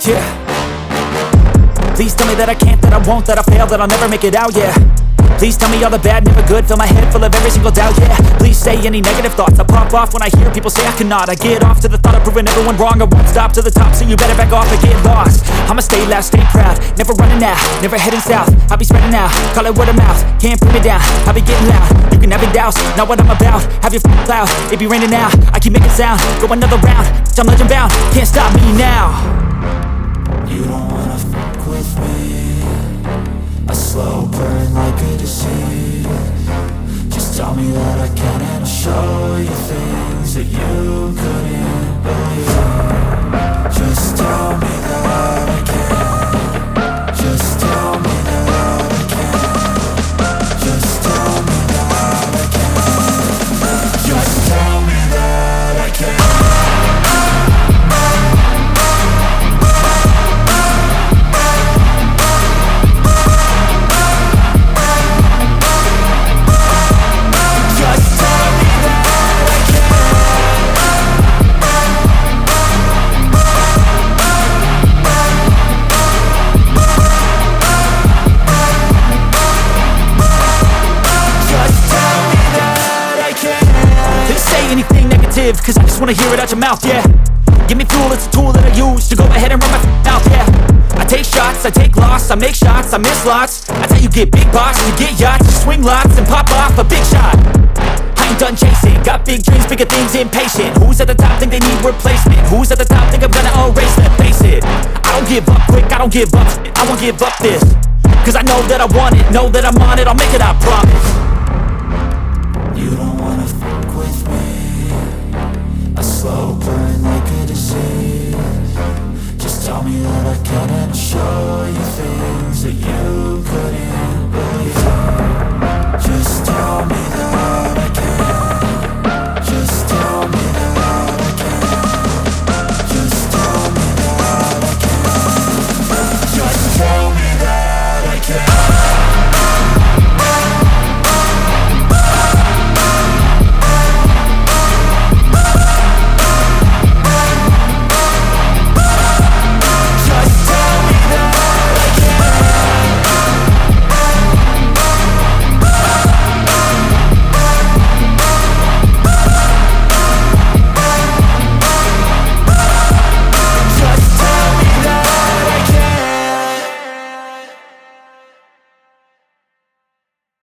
yeah. Please tell me that I can't, that I won't, that I'll fail, that I'll never make it out, yeah. Please tell me all the bad, never good, fill my head full of every single doubt, yeah. Please say any negative thoughts, I pop off when I hear people say I cannot. I get off to the thought of proving everyone wrong, I won't stop to the top, so you better back off and get lost. I'ma stay loud, stay proud, never running out, never heading south. I'll be spreading out, call it word of mouth, can't put me down, I'll be getting loud. You can have it douse, not what I'm about, have your cloud, it be raining now, I keep making sound, go another round, I'm legend bound, can't stop me now. You don't wanna fuck with me, a slow burn like a disease. Just tell me that I can and I'll show you things that you couldn't believe. Just tell me that I can. Just tell me that I can. Just tell me that I can. Just tell me that I can. Cause I just wanna hear it out your mouth, yeah. Give me fuel, it's a tool that I use to go ahead and run my mouth, yeah. I take shots, I take loss, I make shots, I miss lots. That's how you get big box, you get yachts, you swing lots and pop off a big shot. I ain't done chasing, got big dreams, bigger things, impatient. Who's at the top think they need replacement? Who's at the top think I'm gonna erase them? Face it, I don't give up quick, I don't give up, I won't give up this. Cause I know that I want it, know that I'm on it, I'll make it, I promise. You don't wanna fuck with me, a slow burn like a disease. Just tell me that I can and I'll show you things that you